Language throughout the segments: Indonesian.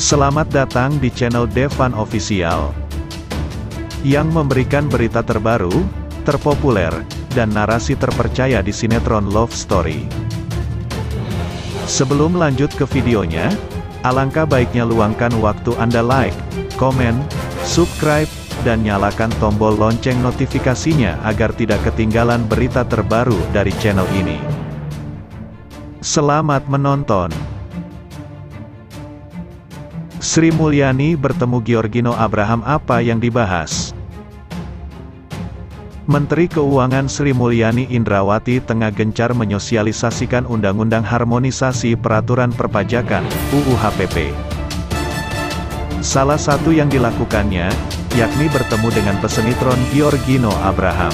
Selamat datang di channel Devan Official, yang memberikan berita terbaru, terpopuler, dan narasi terpercaya di sinetron Love Story. Sebelum lanjut ke videonya, alangkah baiknya luangkan waktu Anda like, komen, subscribe, dan nyalakan tombol lonceng notifikasinya agar tidak ketinggalan berita terbaru dari channel ini. Selamat menonton. Sri Mulyani bertemu Giorgino Abraham, apa yang dibahas? Menteri Keuangan Sri Mulyani Indrawati tengah gencar menyosialisasikan Undang-Undang Harmonisasi Peraturan Perpajakan, UU HPP. Salah satu yang dilakukannya, yakni bertemu dengan pesinetron Giorgino Abraham.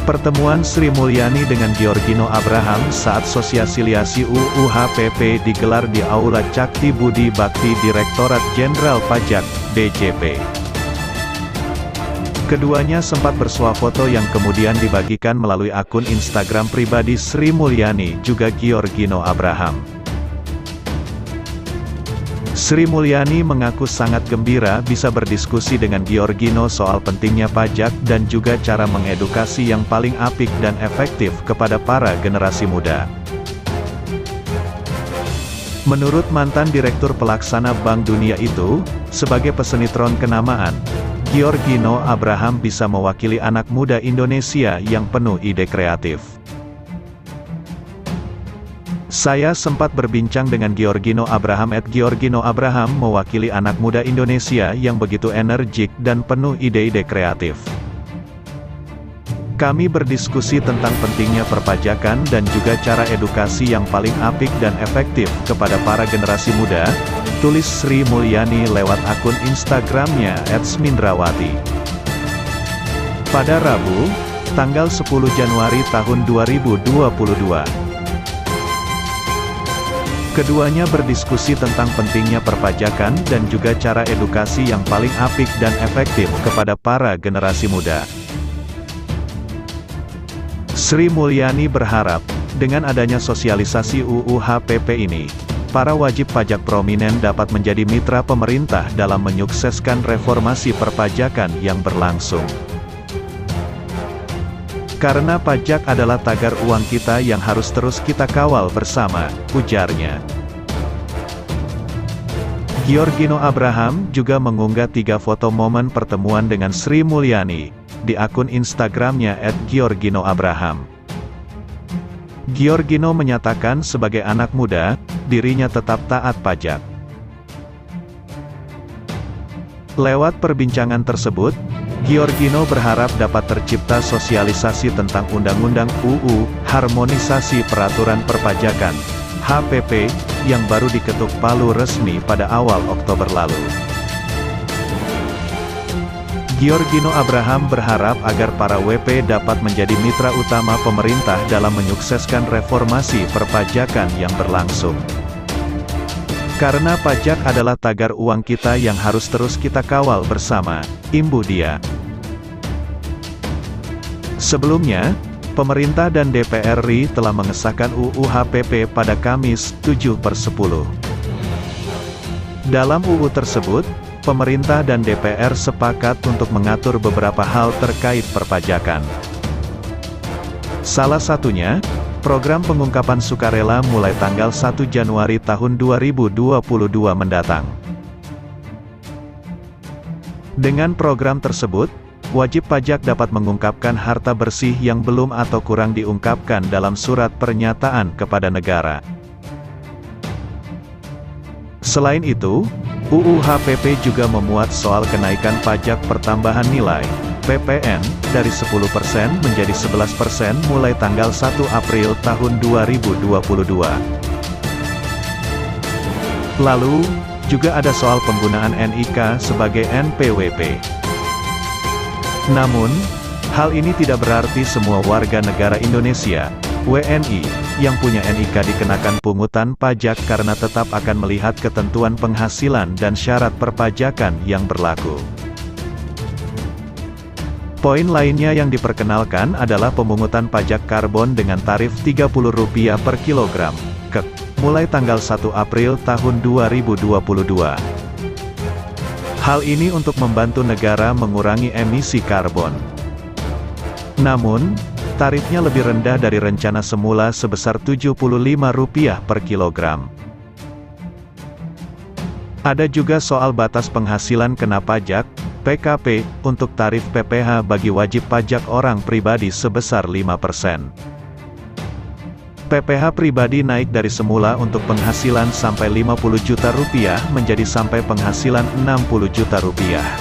Pertemuan Sri Mulyani dengan Giorgino Abraham saat sosialisasi UU HPP digelar di Aula Cakti Budi Bakti Direktorat Jenderal Pajak, DJP. Keduanya sempat bersuah foto yang kemudian dibagikan melalui akun Instagram pribadi Sri Mulyani juga Giorgino Abraham. Sri Mulyani mengaku sangat gembira bisa berdiskusi dengan Giorgino soal pentingnya pajak dan juga cara mengedukasi yang paling apik dan efektif kepada para generasi muda. Menurut mantan Direktur Pelaksana Bank Dunia itu, sebagai pesinetron kenamaan, Giorgino Abraham bisa mewakili anak muda Indonesia yang penuh ide kreatif. Saya sempat berbincang dengan Giorgino Abraham @Giorgino Abraham mewakili anak muda Indonesia yang begitu energik dan penuh ide-ide kreatif. Kami berdiskusi tentang pentingnya perpajakan dan juga cara edukasi yang paling apik dan efektif kepada para generasi muda, tulis Sri Mulyani lewat akun Instagramnya @smindrawati. Pada Rabu, tanggal 10 Januari tahun 2022. Keduanya berdiskusi tentang pentingnya perpajakan dan juga cara edukasi yang paling apik dan efektif kepada para generasi muda. Sri Mulyani berharap, dengan adanya sosialisasi UU HPP ini, para wajib pajak prominen dapat menjadi mitra pemerintah dalam menyukseskan reformasi perpajakan yang berlangsung. Karena pajak adalah tagar uang kita yang harus terus kita kawal bersama, ujarnya. Giorgino Abraham juga mengunggah 3 foto momen pertemuan dengan Sri Mulyani di akun Instagramnya @Giorgino Abraham. Giorgino menyatakan sebagai anak muda, dirinya tetap taat pajak. Lewat perbincangan tersebut, Giorgino berharap dapat tercipta sosialisasi tentang Undang-Undang UU Harmonisasi Peraturan Perpajakan, HPP, yang baru diketuk palu resmi pada awal Oktober lalu. Giorgino Abraham berharap agar para WP dapat menjadi mitra utama pemerintah dalam menyukseskan reformasi perpajakan yang berlangsung. Karena pajak adalah tagar uang kita yang harus terus kita kawal bersama, imbu dia. Sebelumnya, pemerintah dan DPR RI telah mengesahkan UU HPP pada Kamis, 7/10. Dalam UU tersebut, pemerintah dan DPR sepakat untuk mengatur beberapa hal terkait perpajakan. Salah satunya, program pengungkapan sukarela mulai tanggal 1 Januari tahun 2022 mendatang. Dengan program tersebut, wajib pajak dapat mengungkapkan harta bersih yang belum atau kurang diungkapkan dalam surat pernyataan kepada negara. Selain itu, UU HPP juga memuat soal kenaikan pajak pertambahan nilai, PPN, dari 10% menjadi 11% mulai tanggal 1 April tahun 2022. Lalu, juga ada soal penggunaan NIK sebagai NPWP. Namun, hal ini tidak berarti semua warga negara Indonesia, WNI, yang punya NIK dikenakan pungutan pajak karena tetap akan melihat ketentuan penghasilan dan syarat perpajakan yang berlaku. Poin lainnya yang diperkenalkan adalah pemungutan pajak karbon dengan tarif Rp30 per kilogram, mulai tanggal 1 April tahun 2022. Hal ini untuk membantu negara mengurangi emisi karbon. Namun, tarifnya lebih rendah dari rencana semula sebesar Rp75 per kilogram. Ada juga soal batas penghasilan kena pajak, PKP, untuk tarif PPh bagi wajib pajak orang pribadi sebesar 5%. PPh pribadi naik dari semula untuk penghasilan sampai Rp50 juta menjadi sampai penghasilan Rp60 juta.